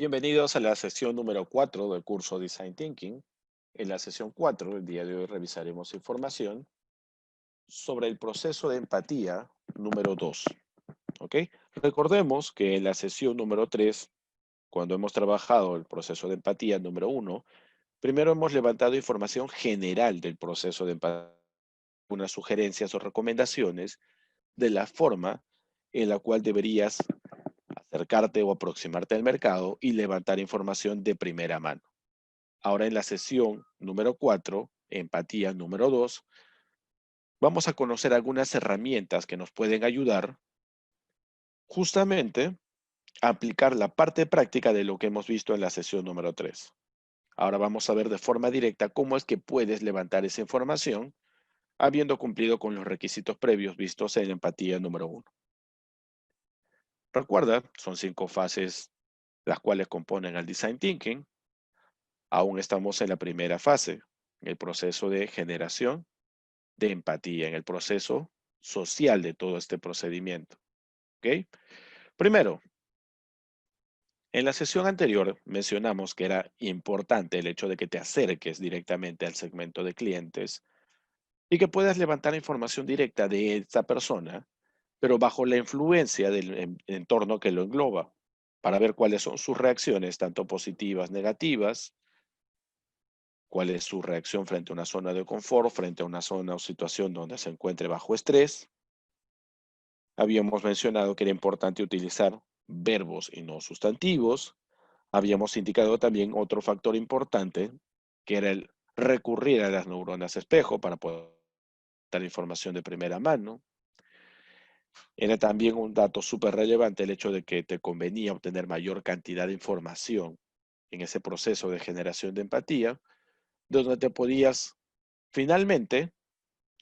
Bienvenidos a la sesión número 4 del curso Design Thinking. En la sesión 4, el día de hoy revisaremos información sobre el proceso de empatía número 2. ¿Ok? Recordemos que en la sesión número 3, cuando hemos trabajado el proceso de empatía número 1, primero hemos levantado información general del proceso de empatía, unas sugerencias o recomendaciones de la forma en la cual deberías acercarte o aproximarte al mercado y levantar información de primera mano. Ahora en la sesión número 4, empatía número 2, vamos a conocer algunas herramientas que nos pueden ayudar justamente a aplicar la parte práctica de lo que hemos visto en la sesión número 3. Ahora vamos a ver de forma directa cómo es que puedes levantar esa información habiendo cumplido con los requisitos previos vistos en empatía número 1. Recuerda, son 5 fases las cuales componen al Design Thinking. Aún estamos en la primera fase, el proceso de generación de empatía, en el proceso social de todo este procedimiento. ¿Ok? Primero, en la sesión anterior mencionamos que era importante el hecho de que te acerques directamente al segmento de clientes y que puedas levantar información directa de esta persona, pero bajo la influencia del entorno que lo engloba, para ver cuáles son sus reacciones, tanto positivas, negativas, cuál es su reacción frente a una zona de confort, frente a una zona o situación donde se encuentre bajo estrés. Habíamos mencionado que era importante utilizar verbos y no sustantivos. Habíamos indicado también otro factor importante, que era el recurrir a las neuronas espejo para poder dar información de primera mano. Era también un dato súper relevante el hecho de que te convenía obtener mayor cantidad de información en ese proceso de generación de empatía, donde te podías finalmente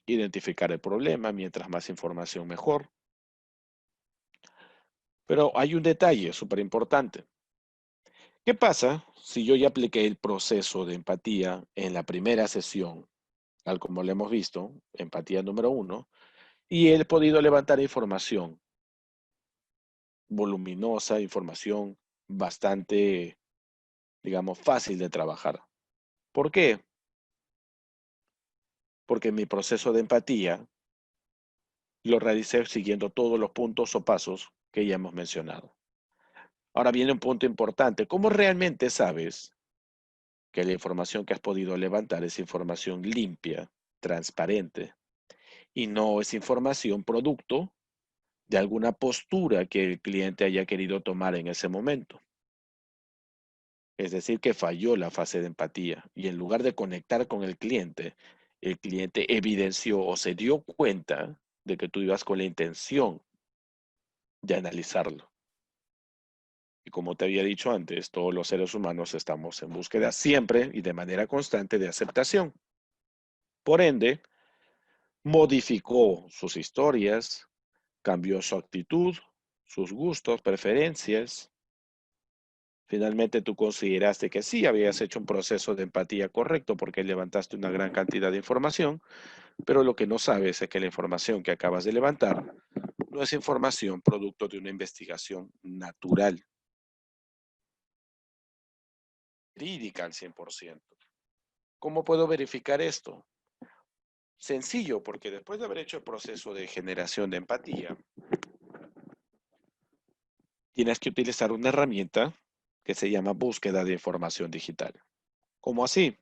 identificar el problema, mientras más información mejor. Pero hay un detalle súper importante. ¿Qué pasa si yo ya apliqué el proceso de empatía en la primera sesión, tal como lo hemos visto, empatía número 1, y he podido levantar información voluminosa, información bastante, digamos, fácil de trabajar? ¿Por qué? Porque mi proceso de empatía lo realicé siguiendo todos los puntos o pasos que ya hemos mencionado. Ahora viene un punto importante. ¿Cómo realmente sabes que la información que has podido levantar es información limpia, transparente, y no es información producto de alguna postura que el cliente haya querido tomar en ese momento? Es decir, que falló la fase de empatía y en lugar de conectar con el cliente evidenció o se dio cuenta de que tú ibas con la intención de analizarlo. Y como te había dicho antes, todos los seres humanos estamos en búsqueda siempre y de manera constante de aceptación. Por ende, modificó sus historias, cambió su actitud, sus gustos, preferencias. Finalmente tú consideraste que sí habías hecho un proceso de empatía correcto porque levantaste una gran cantidad de información, pero lo que no sabes es que la información que acabas de levantar no es información producto de una investigación natural, verídica al 100%. ¿Cómo puedo verificar esto? Sencillo, porque después de haber hecho el proceso de generación de empatía, tienes que utilizar una herramienta que se llama búsqueda de información digital. ¿Cómo así?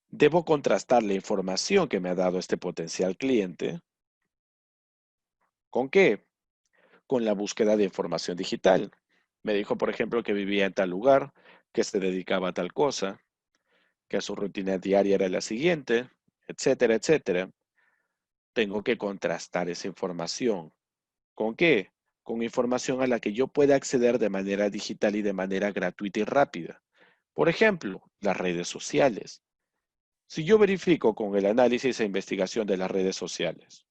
Debo contrastar la información que me ha dado este potencial cliente. ¿Con qué? Con la búsqueda de información digital. Me dijo, por ejemplo, que vivía en tal lugar, que se dedicaba a tal cosa, que su rutina diaria era la siguiente, etcétera, etcétera. Tengo que contrastar esa información. ¿Con qué? Con información a la que yo pueda acceder de manera digital y de manera gratuita y rápida. Por ejemplo, las redes sociales. Si yo verifico con el análisis e investigación de las redes sociales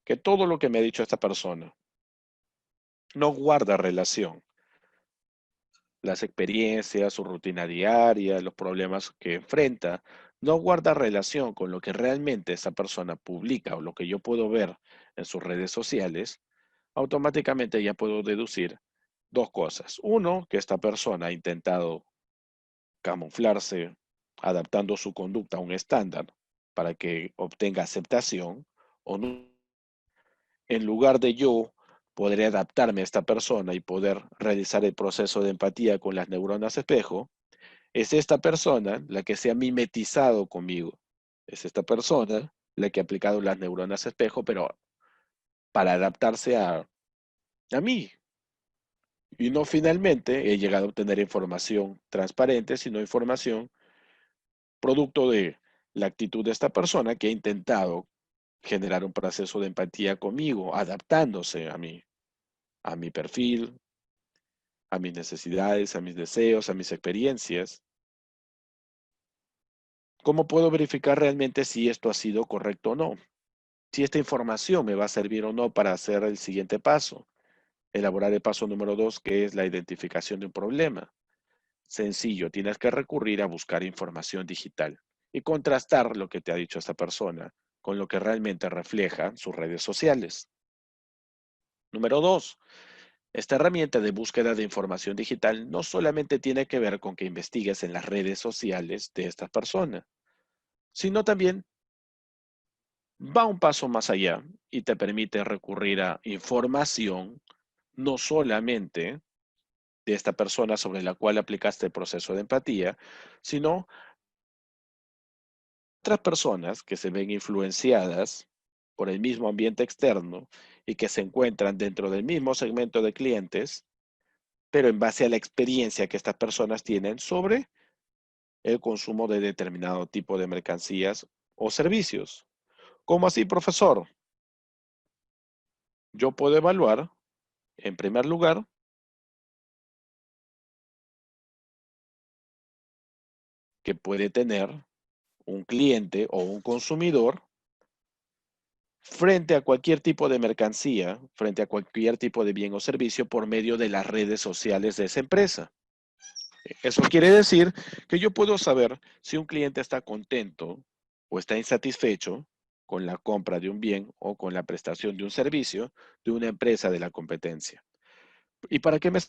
que todo lo que me ha dicho esta persona no guarda relación, las experiencias, su rutina diaria, los problemas que enfrenta, no guarda relación con lo que realmente esa persona publica o lo que yo puedo ver en sus redes sociales, automáticamente ya puedo deducir Dos cosas. Uno, que esta persona ha intentado camuflarse adaptando su conducta a un estándar para que obtenga aceptación, o no, en lugar de yo poder adaptarme a esta persona y poder realizar el proceso de empatía con las neuronas espejo, es esta persona la que se ha mimetizado conmigo. Es esta persona la que ha aplicado las neuronas espejo, pero para adaptarse a mí. Y no finalmente he llegado a obtener información transparente, sino información producto de la actitud de esta persona que ha intentado generar un proceso de empatía conmigo, adaptándose a mi perfil, a mis necesidades, a mis deseos, a mis experiencias. ¿Cómo puedo verificar realmente si esto ha sido correcto o no? Si esta información me va a servir o no para hacer el siguiente paso. Elaborar el paso número 2, que es la identificación de un problema. Sencillo, tienes que recurrir a buscar información digital y contrastar lo que te ha dicho esta persona con lo que realmente refleja sus redes sociales. Número 2, esta herramienta de búsqueda de información digital no solamente tiene que ver con que investigues en las redes sociales de esta persona, sino también va un paso más allá y te permite recurrir a información no solamente de esta persona sobre la cual aplicaste el proceso de empatía, sino otras personas que se ven influenciadas por el mismo ambiente externo y que se encuentran dentro del mismo segmento de clientes, pero en base a la experiencia que estas personas tienen sobre el consumo de determinado tipo de mercancías o servicios. ¿Cómo así, profesor? Yo puedo evaluar, en primer lugar, que puede tener un cliente o un consumidor frente a cualquier tipo de mercancía, frente a cualquier tipo de bien o servicio por medio de las redes sociales de esa empresa. Eso quiere decir que yo puedo saber si un cliente está contento o está insatisfecho con la compra de un bien o con la prestación de un servicio de una empresa de la competencia. ¿Y para qué me...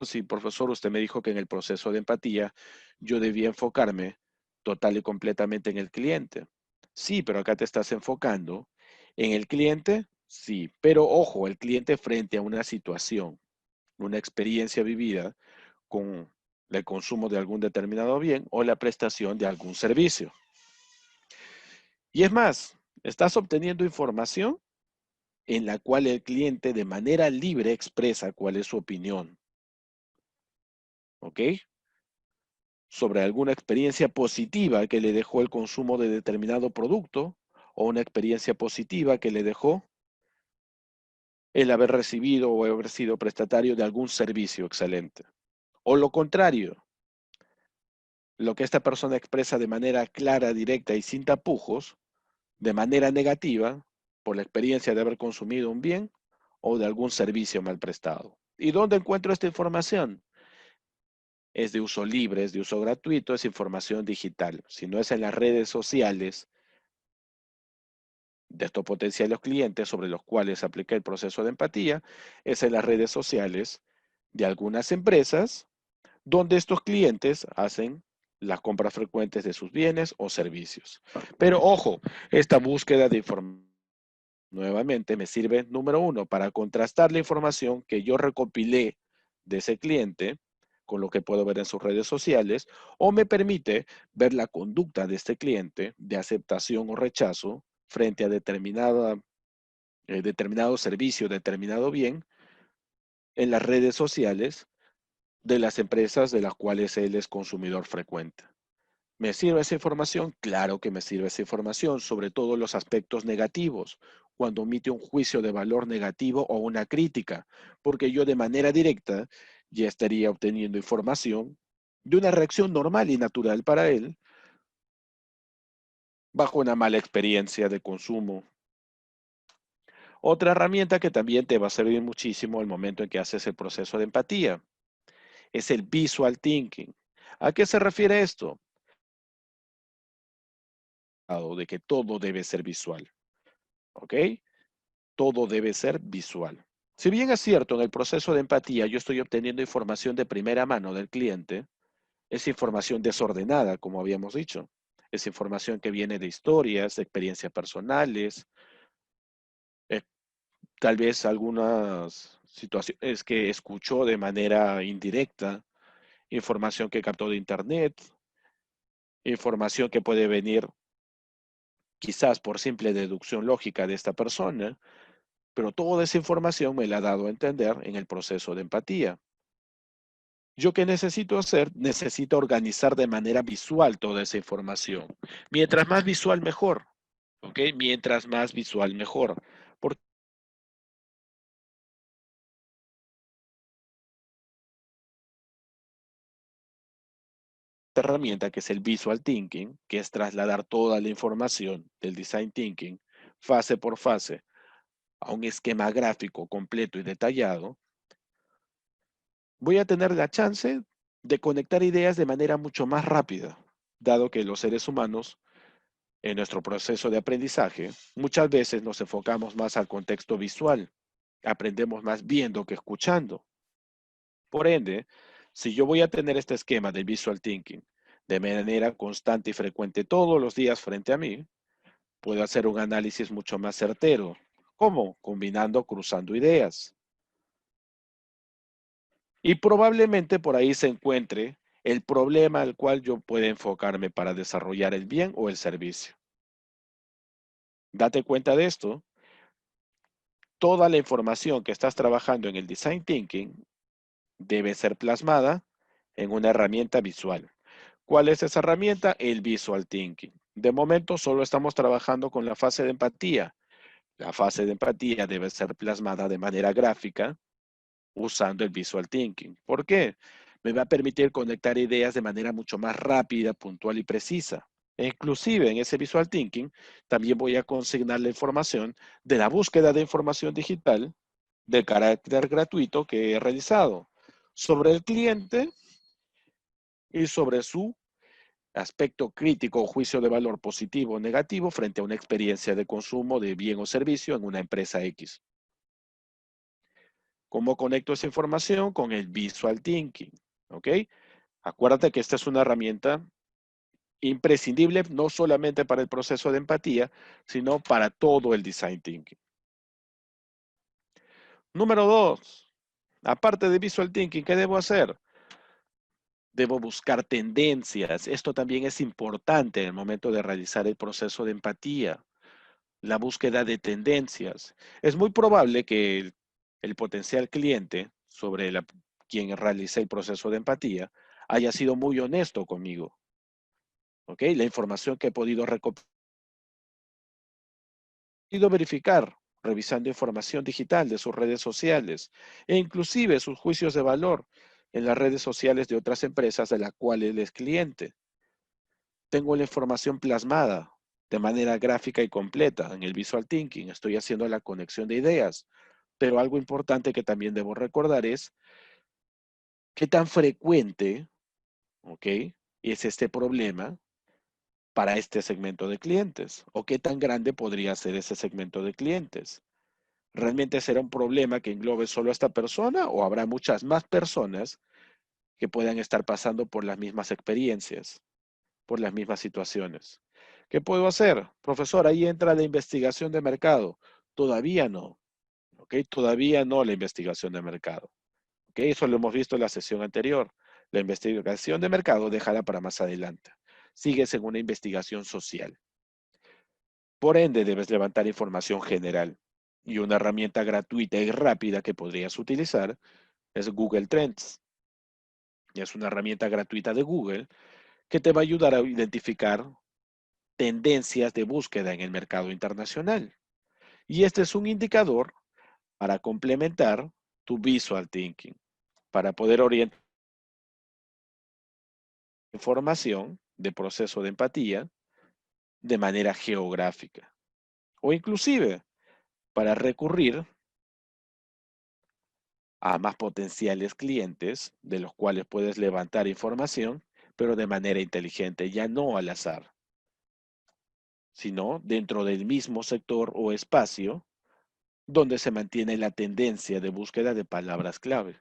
Sí, profesor, usted me dijo que en el proceso de empatía yo debía enfocarme total y completamente en el cliente. Sí, pero acá te estás enfocando en el cliente, sí, pero ojo, el cliente frente a una situación, una experiencia vivida con el consumo de algún determinado bien o la prestación de algún servicio. Y es más, estás obteniendo información en la cual el cliente de manera libre expresa cuál es su opinión, ¿ok? Sobre alguna experiencia positiva que le dejó el consumo de determinado producto o una experiencia positiva que le dejó el haber recibido o haber sido prestatario de algún servicio excelente. O lo contrario, lo que esta persona expresa de manera clara, directa y sin tapujos, de manera negativa, por la experiencia de haber consumido un bien o de algún servicio mal prestado. ¿Y dónde encuentro esta información? Es de uso libre, es de uso gratuito, es información digital. Si no es en las redes sociales de estos potenciales clientes sobre los cuales aplica el proceso de empatía, es en las redes sociales de algunas empresas donde estos clientes hacen las compras frecuentes de sus bienes o servicios. Pero ojo, esta búsqueda de información nuevamente me sirve, número uno, para contrastar la información que yo recopilé de ese cliente con lo que puedo ver en sus redes sociales, o me permite ver la conducta de este cliente de aceptación o rechazo frente a determinado servicio, determinado bien en las redes sociales de las empresas de las cuales él es consumidor frecuente. ¿Me sirve esa información? Claro que me sirve esa información, sobre todo los aspectos negativos, cuando emite un juicio de valor negativo o una crítica, porque yo de manera directa ya estaría obteniendo información de una reacción normal y natural para él bajo una mala experiencia de consumo. Otra herramienta que también te va a servir muchísimo al momento en que haces el proceso de empatía es el visual thinking. ¿A qué se refiere esto? De que todo debe ser visual, ¿ok? Todo debe ser visual. Si bien es cierto, en el proceso de empatía yo estoy obteniendo información de primera mano del cliente, es información desordenada, como habíamos dicho. Es información que viene de historias, de experiencias personales, eh, tal vez algunas situaciones que escuchó de manera indirecta, información que captó de internet, información que puede venir quizás por simple deducción lógica de esta persona, pero toda esa información me la ha dado a entender en el proceso de empatía. ¿Yo qué necesito hacer? Necesito organizar de manera visual toda esa información. Mientras más visual, mejor. ¿Ok? Mientras más visual, mejor. Porque esta herramienta que es el Visual Thinking, que es trasladar toda la información del Design Thinking fase por fase a un esquema gráfico completo y detallado, voy a tener la chance de conectar ideas de manera mucho más rápida, dado que los seres humanos en nuestro proceso de aprendizaje muchas veces nos enfocamos más al contexto visual, aprendemos más viendo que escuchando. Por ende, si yo voy a tener este esquema de visual thinking de manera constante y frecuente todos los días frente a mí, puedo hacer un análisis mucho más certero. ¿Cómo? Combinando, cruzando ideas. Y probablemente por ahí se encuentre el problema al cual yo pueda enfocarme para desarrollar el bien o el servicio. Date cuenta de esto. Toda la información que estás trabajando en el Design Thinking debe ser plasmada en una herramienta visual. ¿Cuál es esa herramienta? El Visual Thinking. De momento solo estamos trabajando con la fase de empatía. La fase de empatía debe ser plasmada de manera gráfica usando el Visual Thinking. ¿Por qué? Me va a permitir conectar ideas de manera mucho más rápida, puntual y precisa. E inclusive en ese Visual Thinking también voy a consignar la información de la búsqueda de información digital de carácter gratuito que he realizado sobre el cliente y sobre su aspecto crítico o juicio de valor positivo o negativo frente a una experiencia de consumo de bien o servicio en una empresa X. ¿Cómo conecto esa información? Con el Visual Thinking. ¿Ok? Acuérdate que esta es una herramienta imprescindible no solamente para el proceso de empatía, sino para todo el Design Thinking. Número 2. Aparte de Visual Thinking, ¿qué debo hacer? Debo buscar tendencias. Esto también es importante en el momento de realizar el proceso de empatía. La búsqueda de tendencias. Es muy probable que el potencial cliente sobre quien realice el proceso de empatía haya sido muy honesto conmigo. ¿Ok? La información que he podido recopilar, verificar revisando información digital de sus redes sociales e inclusive sus juicios de valor en las redes sociales de otras empresas de las cuales él es cliente. Tengo la información plasmada de manera gráfica y completa en el Visual Thinking. Estoy haciendo la conexión de ideas. Pero algo importante que también debo recordar es qué tan frecuente, ¿ok? Es este problema para este segmento de clientes o qué tan grande podría ser ese segmento de clientes. ¿Realmente será un problema que englobe solo a esta persona o habrá muchas más personas que puedan estar pasando por las mismas experiencias, por las mismas situaciones? ¿Qué puedo hacer? Profesor, ahí entra la investigación de mercado. Todavía no, ¿ok? Todavía no la investigación de mercado. ¿Ok? Eso lo hemos visto en la sesión anterior. La investigación de mercado, déjala para más adelante. Sigues en una investigación social. Por ende, debes levantar información general. Y una herramienta gratuita y rápida que podrías utilizar es Google Trends. Es una herramienta gratuita de Google que te va a ayudar a identificar tendencias de búsqueda en el mercado internacional. Y este es un indicador para complementar tu visual thinking, para poder orientar información de proceso de empatía de manera geográfica o inclusive para recurrir a más potenciales clientes de los cuales puedes levantar información, pero de manera inteligente, ya no al azar, sino dentro del mismo sector o espacio donde se mantiene la tendencia de búsqueda de palabras clave.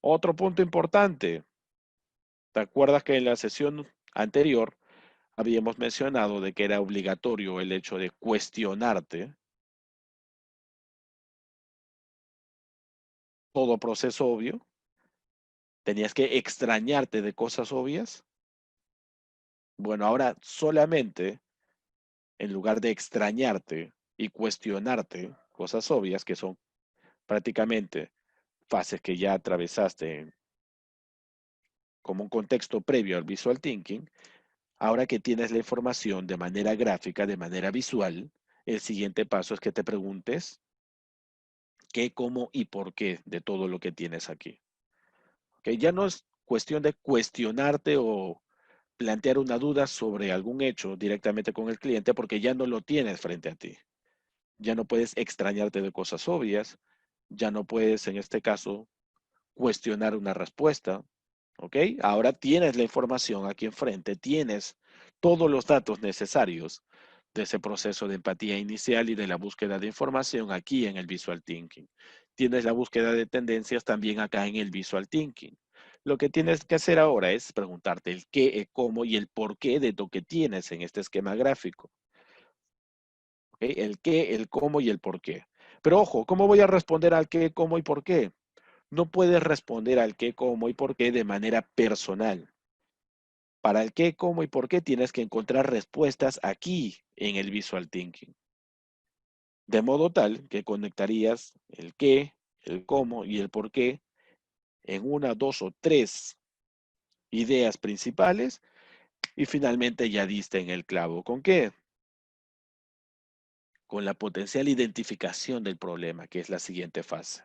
Otro punto importante, ¿te acuerdas que en la sesión anterior habíamos mencionado de que era obligatorio el hecho de cuestionarte todo proceso obvio? ¿Tenías que extrañarte de cosas obvias? Bueno, ahora solamente, en lugar de extrañarte y cuestionarte cosas obvias, que son prácticamente fases que ya atravesaste como un contexto previo al visual thinking, ahora que tienes la información de manera gráfica, de manera visual, el siguiente paso es que te preguntes qué, cómo y por qué de todo lo que tienes aquí. ¿Ok? Ya no es cuestión de cuestionarte o plantear una duda sobre algún hecho directamente con el cliente porque ya no lo tienes frente a ti. Ya no puedes extrañarte de cosas obvias, ya no puedes, en este caso, cuestionar una respuesta, ¿ok? Ahora tienes la información aquí enfrente, tienes todos los datos necesarios de ese proceso de empatía inicial y de la búsqueda de información aquí en el Visual Thinking. Tienes la búsqueda de tendencias también acá en el Visual Thinking. Lo que tienes que hacer ahora es preguntarte el qué, el cómo y el por qué de lo que tienes en este esquema gráfico. ¿Ok? El qué, el cómo y el por qué. Pero ojo, ¿cómo voy a responder al qué, cómo y por qué? No puedes responder al qué, cómo y por qué de manera personal. Para el qué, cómo y por qué tienes que encontrar respuestas aquí en el Visual Thinking. De modo tal que conectarías el qué, el cómo y el por qué en una, dos o tres ideas principales y finalmente ya diste en el clavo. ¿Con qué? Con la potencial identificación del problema, que es la siguiente fase.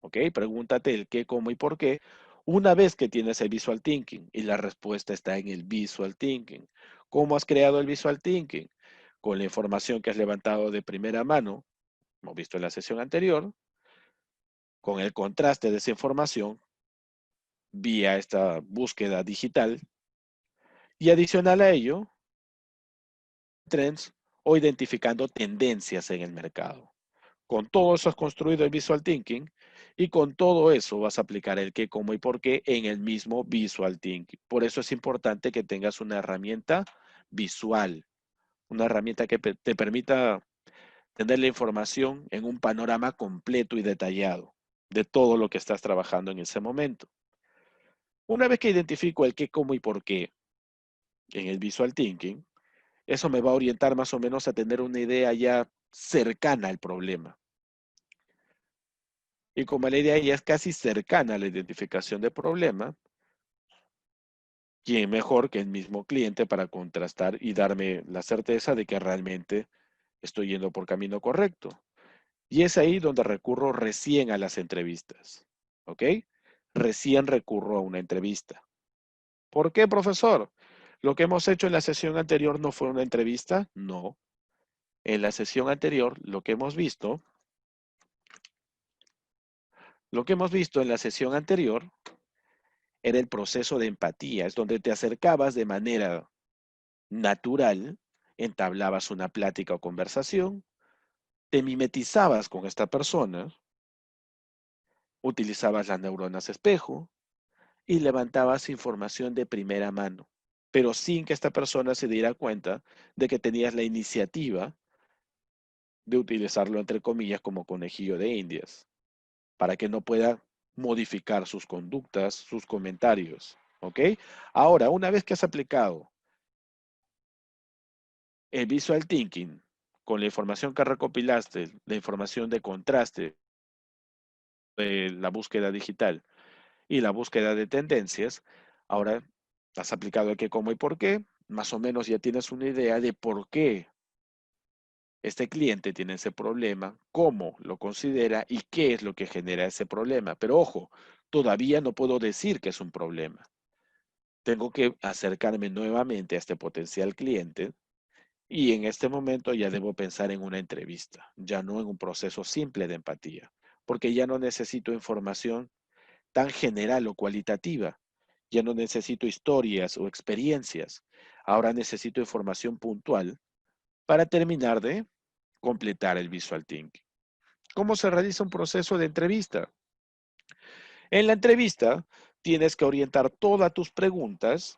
¿Ok? Pregúntate el qué, cómo y por qué una vez que tienes el Visual Thinking y la respuesta está en el Visual Thinking. ¿Cómo has creado el Visual Thinking? Con la información que has levantado de primera mano, hemos visto en la sesión anterior, con el contraste de esa información vía esta búsqueda digital y adicional a ello, trends o identificando tendencias en el mercado. Con todo eso has construido el Visual Thinking y con todo eso vas a aplicar el qué, cómo y por qué en el mismo Visual Thinking. Por eso es importante que tengas una herramienta visual, una herramienta que te permita tener la información en un panorama completo y detallado de todo lo que estás trabajando en ese momento. Una vez que identifico el qué, cómo y por qué en el Visual Thinking, eso me va a orientar más o menos a tener una idea ya cercana al problema. Y como la idea ya es casi cercana a la identificación de problema, ¿quién mejor que el mismo cliente para contrastar y darme la certeza de que realmente estoy yendo por camino correcto? Y es ahí donde recurro recién a las entrevistas. ¿Ok? Recién recurro a una entrevista. ¿Por qué, profesor? ¿Lo que hemos hecho en la sesión anterior no fue una entrevista? No. En la sesión anterior, lo que hemos visto en la sesión anterior era el proceso de empatía, es donde te acercabas de manera natural, entablabas una plática o conversación, te mimetizabas con esta persona, utilizabas las neuronas espejo y levantabas información de primera mano, pero sin que esta persona se diera cuenta de que tenías la iniciativa de utilizarlo entre comillas como conejillo de indias, para que no pueda modificar sus conductas, sus comentarios. ¿Ok? Ahora, una vez que has aplicado el Visual Thinking con la información que recopilaste, la información de contraste, de la búsqueda digital y la búsqueda de tendencias, ahora has aplicado el qué, cómo y por qué, más o menos ya tienes una idea de por qué este cliente tiene ese problema, cómo lo considera y qué es lo que genera ese problema. Pero ojo, todavía no puedo decir que es un problema. Tengo que acercarme nuevamente a este potencial cliente y en este momento ya debo pensar en una entrevista, ya no en un proceso simple de empatía, porque ya no necesito información tan general o cualitativa, ya no necesito historias o experiencias, ahora necesito información puntual para terminar de completar el visual thinking. ¿Cómo se realiza un proceso de entrevista? En la entrevista tienes que orientar todas tus preguntas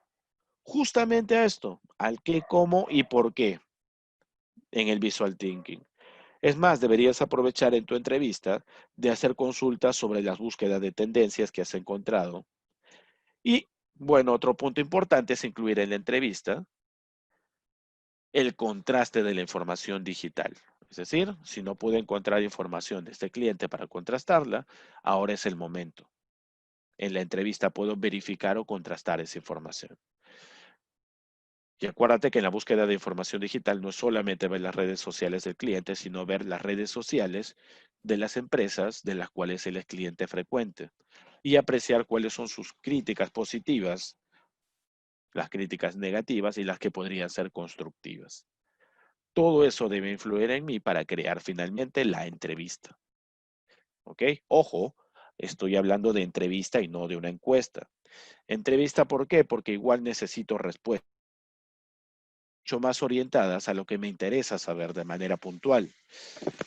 justamente a esto, al qué, cómo y por qué en el visual thinking. Es más, deberías aprovechar en tu entrevista de hacer consultas sobre las búsquedas de tendencias que has encontrado. Y, bueno, otro punto importante es incluir en la entrevista el contraste de la información digital. Es decir, si no pude encontrar información de este cliente para contrastarla, ahora es el momento. En la entrevista puedo verificar o contrastar esa información. Y acuérdate que en la búsqueda de información digital no es solamente ver las redes sociales del cliente, sino ver las redes sociales de las empresas de las cuales él es cliente frecuente y apreciar cuáles son sus críticas positivas, las críticas negativas y las que podrían ser constructivas. Todo eso debe influir en mí para crear finalmente la entrevista. ¿Ok? Ojo, estoy hablando de entrevista y no de una encuesta. Entrevista, ¿por qué? Porque igual necesito respuestas mucho más orientadas a lo que me interesa saber de manera puntual.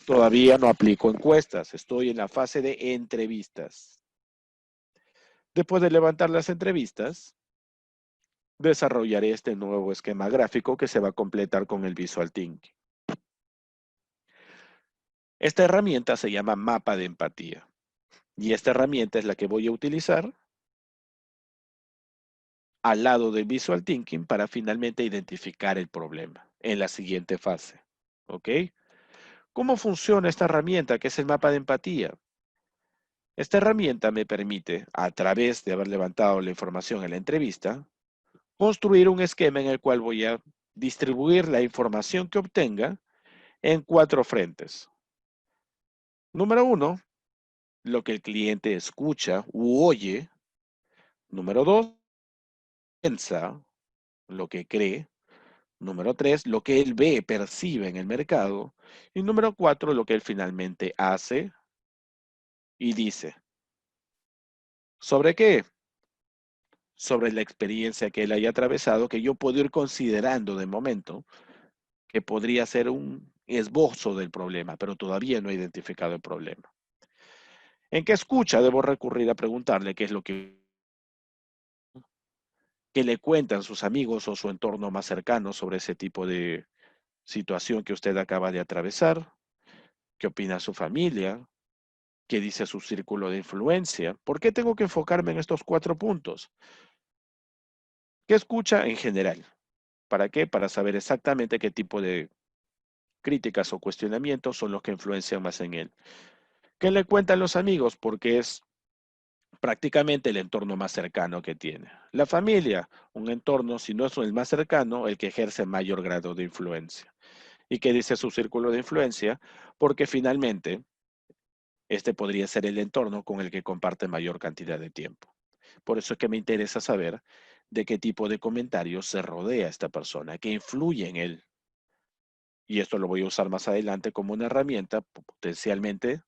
Todavía no aplico encuestas, estoy en la fase de entrevistas. Después de levantar las entrevistas, desarrollaré este nuevo esquema gráfico que se va a completar con el Visual Thinking. Esta herramienta se llama mapa de empatía y esta herramienta es la que voy a utilizar al lado del Visual Thinking para finalmente identificar el problema en la siguiente fase. ¿Ok? ¿Cómo funciona esta herramienta que es el mapa de empatía? Esta herramienta me permite, a través de haber levantado la información en la entrevista, construir un esquema en el cual voy a distribuir la información que obtenga en 4 frentes. Número 1, lo que el cliente escucha u oye. Número 2, piensa, lo que cree. Número 3, lo que él ve, percibe en el mercado. Y número 4, lo que él finalmente hace y dice. ¿Sobre qué? Sobre la experiencia que él haya atravesado, que yo puedo ir considerando de momento que podría ser un esbozo del problema, pero todavía no he identificado el problema. ¿En qué escucha? Debo recurrir a preguntarle qué es lo que le cuentan sus amigos o su entorno más cercano sobre ese tipo de situación que usted acaba de atravesar, qué opina su familia, qué dice su círculo de influencia. ¿Por qué tengo que enfocarme en estos 4 puntos? ¿Qué escucha en general? ¿Para qué? Para saber exactamente qué tipo de críticas o cuestionamientos son los que influencian más en él. ¿Qué le cuentan los amigos? Porque es prácticamente el entorno más cercano que tiene. La familia, un entorno, si no es el más cercano, el que ejerce mayor grado de influencia. ¿Y qué dice su círculo de influencia? Porque finalmente este podría ser el entorno con el que comparte mayor cantidad de tiempo. Por eso es que me interesa saber de qué tipo de comentarios se rodea esta persona, qué influye en él. Y esto lo voy a usar más adelante como una herramienta potencialmente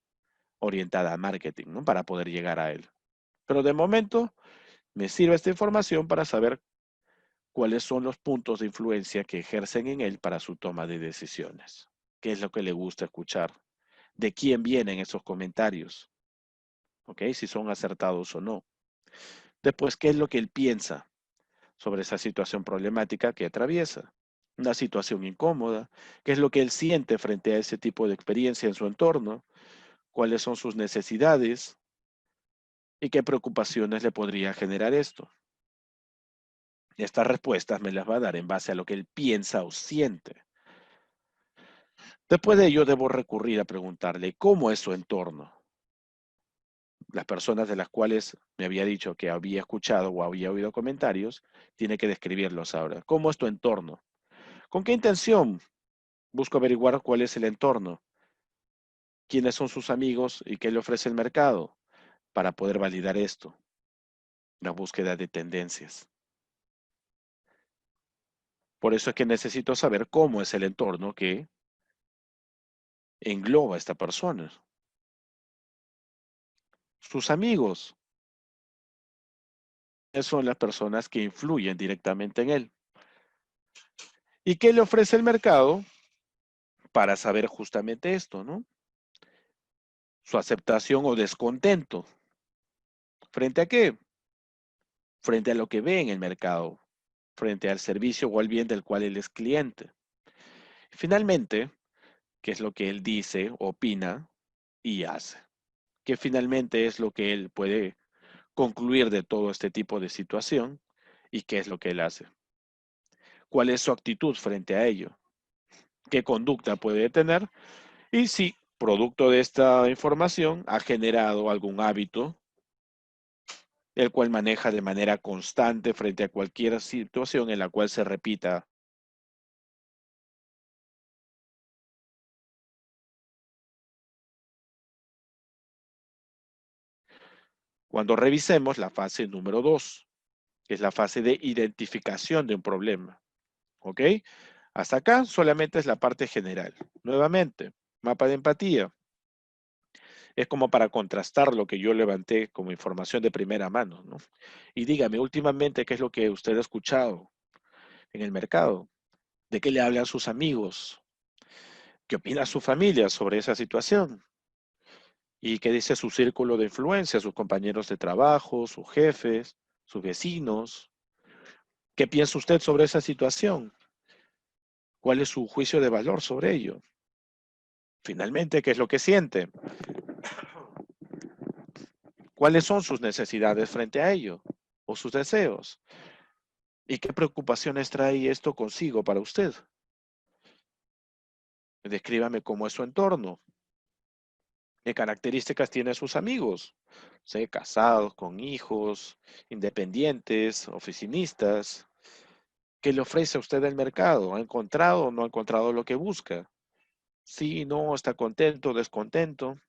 orientada a marketing, ¿no? Para poder llegar a él. Pero de momento me sirve esta información para saber cuáles son los puntos de influencia que ejercen en él para su toma de decisiones. ¿Qué es lo que le gusta escuchar? ¿De quién vienen esos comentarios? ¿Ok? Si son acertados o no. Después, ¿qué es lo que él piensa sobre esa situación problemática que atraviesa? Una situación incómoda. ¿Qué es lo que él siente frente a ese tipo de experiencia en su entorno? ¿Cuáles son sus necesidades? ¿Y qué preocupaciones le podría generar esto? Estas respuestas me las va a dar en base a lo que él piensa o siente. Después de ello, debo recurrir a preguntarle cómo es su entorno. Las personas de las cuales me había dicho que había escuchado o había oído comentarios, tiene que describirlos ahora. ¿Cómo es tu entorno? ¿Con qué intención busco averiguar cuál es el entorno? ¿Quiénes son sus amigos y qué le ofrece el mercado? Para poder validar esto, la búsqueda de tendencias. Por eso es que necesito saber cómo es el entorno que engloba a esta persona. Sus amigos son las personas que influyen directamente en él. ¿Y qué le ofrece el mercado? para saber justamente esto, ¿no? Su aceptación o descontento. ¿Frente a qué? Frente a lo que ve en el mercado, frente al servicio o al bien del cual él es cliente. Finalmente, ¿qué es lo que él dice, opina y hace? ¿Qué finalmente es lo que él puede concluir de todo este tipo de situación y qué es lo que él hace? ¿Cuál es su actitud frente a ello? ¿Qué conducta puede tener? Y si, producto de esta información, ha generado algún hábito, el cual maneja de manera constante frente a cualquier situación en la cual se repita. Cuando revisemos la fase número 2, que es la fase de identificación de un problema. ¿Ok? Hasta acá solamente es la parte general. Nuevamente, mapa de empatía. Es como para contrastar lo que yo levanté como información de primera mano, ¿no? Y dígame, últimamente, ¿qué es lo que usted ha escuchado en el mercado? ¿De qué le hablan sus amigos? ¿Qué opina su familia sobre esa situación? ¿Y qué dice su círculo de influencia, sus compañeros de trabajo, sus jefes, sus vecinos? ¿Qué piensa usted sobre esa situación? ¿Cuál es su juicio de valor sobre ello? Finalmente, ¿qué es lo que siente? ¿Cuáles son sus necesidades frente a ello? ¿O sus deseos? ¿Y qué preocupaciones trae esto consigo para usted? Descríbame cómo es su entorno. ¿Qué características tiene sus amigos? Sé, casados, con hijos, independientes, oficinistas. ¿Qué le ofrece a usted el mercado? ¿Ha encontrado o no ha encontrado lo que busca? Sí, no, está contento, descontento.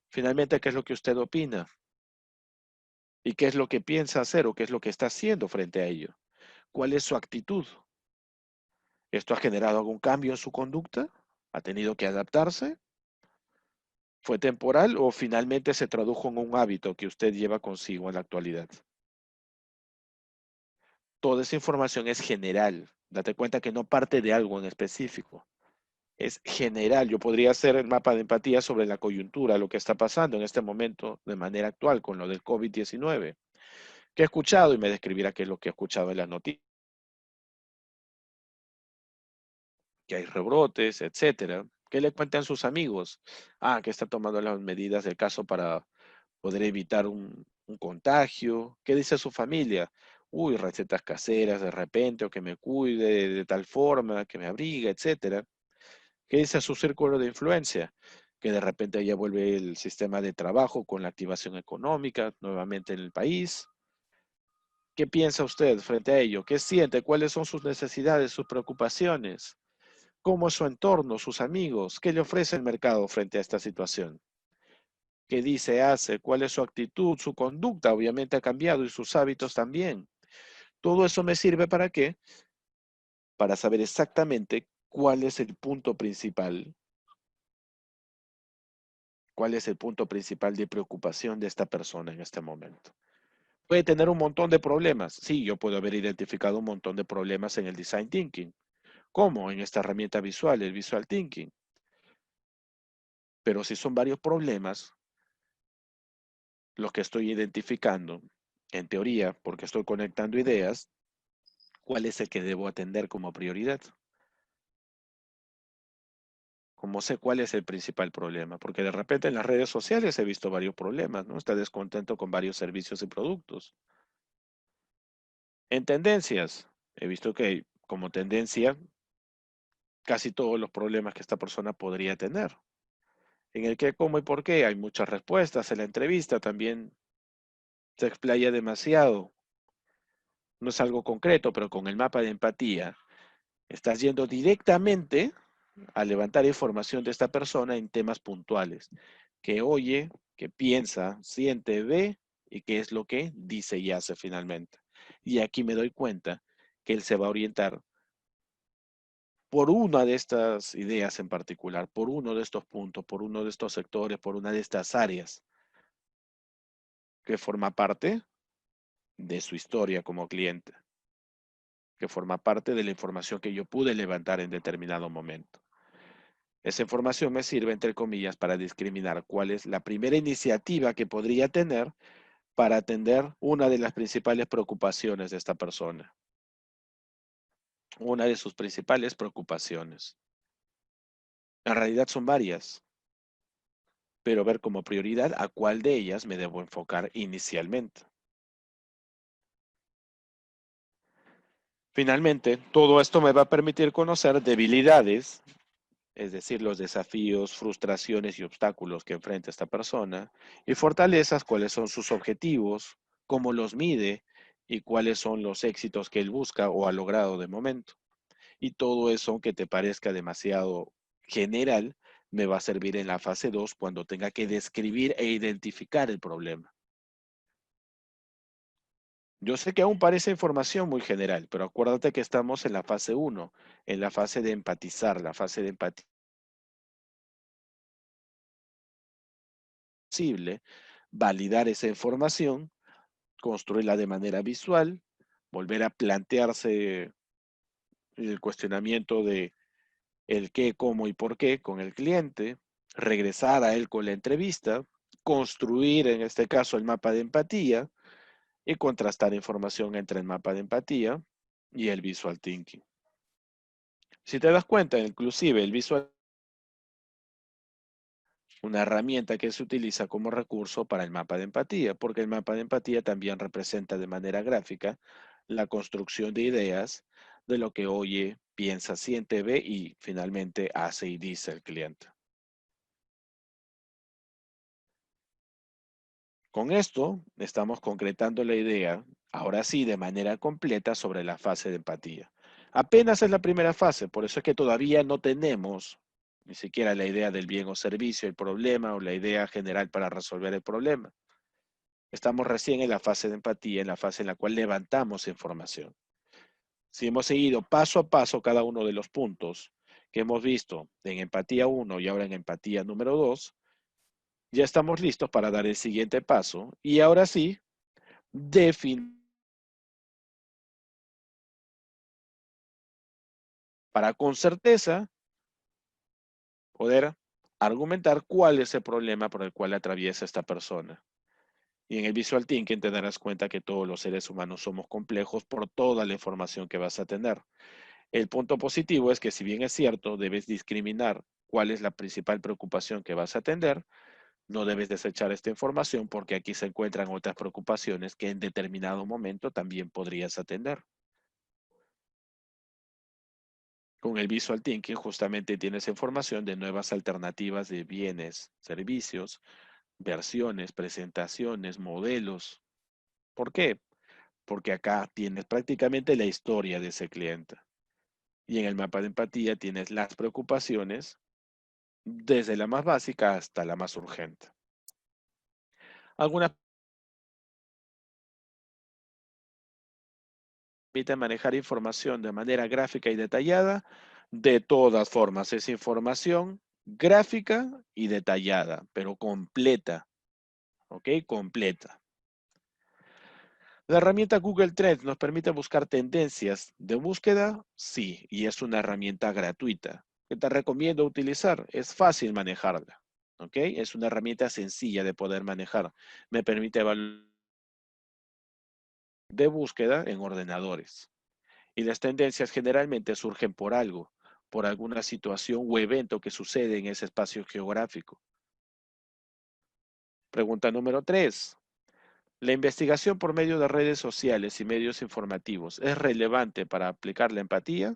Finalmente, ¿qué es lo que usted opina? ¿Y qué es lo que piensa hacer o qué es lo que está haciendo frente a ello? ¿Cuál es su actitud? ¿Esto ha generado algún cambio en su conducta? ¿Ha tenido que adaptarse? ¿Fue temporal o finalmente se tradujo en un hábito que usted lleva consigo en la actualidad? Toda esa información es general. Date cuenta que no parte de algo en específico. Es general. Yo podría hacer el mapa de empatía sobre la coyuntura, lo que está pasando en este momento de manera actual con lo del COVID-19. ¿Qué he escuchado? Y me describirá qué es lo que he escuchado en las noticias, que hay rebrotes, etcétera. ¿Qué le cuentan sus amigos? Ah, que está tomando las medidas del caso para poder evitar un contagio. ¿Qué dice su familia? Uy, recetas caseras de repente, o que me cuide de tal forma, que me abriga, etcétera. ¿Qué dice su círculo de influencia? Que de repente ya vuelve el sistema de trabajo con la activación económica nuevamente en el país. ¿Qué piensa usted frente a ello? ¿Qué siente? ¿Cuáles son sus necesidades, sus preocupaciones? ¿Cómo es su entorno, sus amigos? ¿Qué le ofrece el mercado frente a esta situación? ¿Qué dice, hace? ¿Cuál es su actitud? Su conducta obviamente ha cambiado y sus hábitos también. Todo eso me sirve para qué? Para saber exactamente cuál es el punto principal, cuál es el punto principal de preocupación de esta persona en este momento. Puede tener un montón de problemas. Sí, yo puedo haber identificado un montón de problemas en el design thinking. ¿Cómo? En esta herramienta visual, el visual thinking. Pero si son varios problemas los que estoy identificando, en teoría, porque estoy conectando ideas, ¿cuál es el que debo atender como prioridad? ¿Cómo sé cuál es el principal problema? Porque de repente en las redes sociales he visto varios problemas, ¿no? Está descontento con varios servicios y productos. En tendencias, he visto que como tendencia casi todos los problemas que esta persona podría tener. En el qué, cómo y por qué hay muchas respuestas. En la entrevista también se explaya demasiado. No es algo concreto, pero con el mapa de empatía estás yendo directamente a levantar información de esta persona en temas puntuales, que oye, que piensa, siente, ve y qué es lo que dice y hace finalmente. Y aquí me doy cuenta que él se va a orientar por una de estas ideas en particular, por uno de estos puntos, por uno de estos sectores, por una de estas áreas que forma parte de su historia como cliente, que forma parte de la información que yo pude levantar en determinado momento. Esa información me sirve, entre comillas, para discriminar cuál es la primera iniciativa que podría tener para atender una de las principales preocupaciones de esta persona. Una de sus principales preocupaciones. En realidad son varias, pero ver como prioridad a cuál de ellas me debo enfocar inicialmente. Finalmente, todo esto me va a permitir conocer debilidades, es decir, los desafíos, frustraciones y obstáculos que enfrenta esta persona, y fortalezas, cuáles son sus objetivos, cómo los mide y cuáles son los éxitos que él busca o ha logrado de momento. Y todo eso, aunque te parezca demasiado general, me va a servir en la fase 2 cuando tenga que describir e identificar el problema. Yo sé que aún parece información muy general, pero acuérdate que estamos en la fase 1, en la fase de empatizar, la fase de empatía posible, validar esa información, construirla de manera visual, volver a plantearse el cuestionamiento de el qué, cómo y por qué con el cliente, regresar a él con la entrevista, construir en este caso el mapa de empatía y contrastar información entre el mapa de empatía y el visual thinking. Si te das cuenta, inclusive el visual es una herramienta que se utiliza como recurso para el mapa de empatía, porque el mapa de empatía también representa de manera gráfica la construcción de ideas de lo que oye, piensa, siente, ve y finalmente hace y dice el cliente. Con esto estamos concretando la idea, ahora sí, de manera completa sobre la fase de empatía. Apenas es la primera fase, por eso es que todavía no tenemos ni siquiera la idea del bien o servicio, el problema o la idea general para resolver el problema. Estamos recién en la fase de empatía, en la fase en la cual levantamos información. Si hemos seguido paso a paso cada uno de los puntos que hemos visto en empatía 1 y ahora en empatía número 2, ya estamos listos para dar el siguiente paso y ahora sí, definir para con certeza poder argumentar cuál es el problema por el cual atraviesa esta persona. Y en el Visual Thinking te darás cuenta que todos los seres humanos somos complejos por toda la información que vas a tener. El punto positivo es que si bien es cierto, debes discriminar cuál es la principal preocupación que vas a atender, no debes desechar esta información porque aquí se encuentran otras preocupaciones que en determinado momento también podrías atender. Con el Visual Thinking justamente tienes información de nuevas alternativas de bienes, servicios, versiones, presentaciones, modelos. ¿Por qué? Porque acá tienes prácticamente la historia de ese cliente. Y en el mapa de empatía tienes las preocupaciones desde la más básica hasta la más urgente. Algunas permiten manejar información de manera gráfica y detallada. De todas formas, es información gráfica y detallada, pero completa. ¿Ok? Completa. La herramienta Google Trends nos permite buscar tendencias de búsqueda, sí, y es una herramienta gratuita que te recomiendo utilizar. Es fácil manejarla, ¿ok? Es una herramienta sencilla de poder manejar. Me permite evaluar de búsqueda en ordenadores. Y las tendencias generalmente surgen por algo, por alguna situación o evento que sucede en ese espacio geográfico. Pregunta número 3. ¿La investigación por medio de redes sociales y medios informativos es relevante para aplicar la empatía?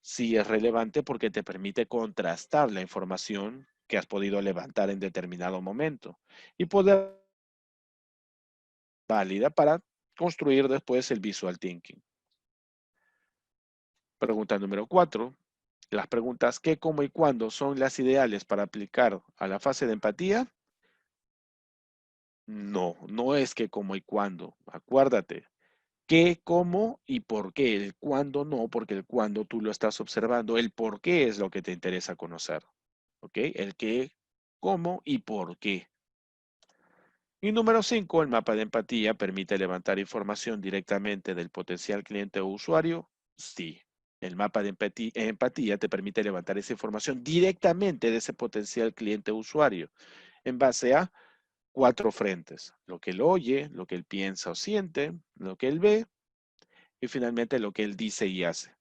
Sí es relevante porque te permite contrastar la información que has podido levantar en determinado momento y poder válida para construir después el visual thinking. Pregunta número 4. Las preguntas qué, cómo y cuándo son las ideales para aplicar a la fase de empatía. No, no es qué, cómo y cuándo. Acuérdate, qué, cómo y por qué. El cuándo no, porque el cuándo tú lo estás observando. El por qué es lo que te interesa conocer. ¿Ok? El qué, cómo y por qué. Y número 5, el mapa de empatía permite levantar información directamente del potencial cliente o usuario. Sí. El mapa de empatía te permite levantar esa información directamente de ese potencial cliente usuario en base a 4 frentes: lo que él oye, lo que él piensa o siente, lo que él ve y finalmente lo que él dice y hace.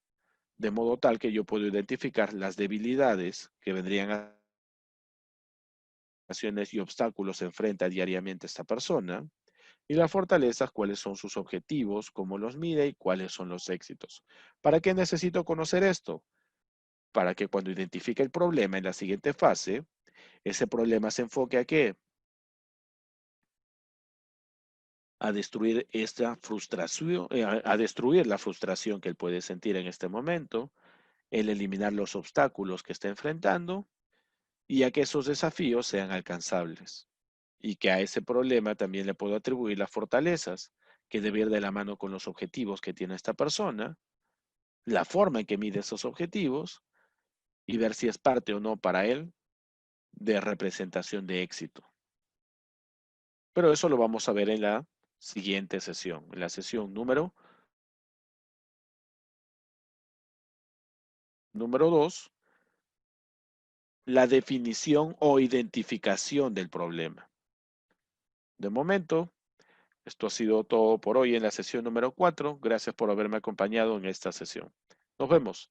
De modo tal que yo puedo identificar las debilidades que vendrían a y obstáculos enfrenta diariamente esta persona y las fortalezas, cuáles son sus objetivos, cómo los mide y cuáles son los éxitos. ¿Para qué necesito conocer esto? Para que cuando identifique el problema en la siguiente fase, ese problema se enfoque a qué? A destruir esta frustración, a destruir la frustración que él puede sentir en este momento, el eliminar los obstáculos que está enfrentando y a que esos desafíos sean alcanzables. Y que a ese problema también le puedo atribuir las fortalezas que debe ir de la mano con los objetivos que tiene esta persona, la forma en que mide esos objetivos y ver si es parte o no para él de representación de éxito. Pero eso lo vamos a ver en la siguiente sesión, en la sesión número 2, la definición o identificación del problema. De momento, esto ha sido todo por hoy en la sesión número 4. Gracias por haberme acompañado en esta sesión. Nos vemos.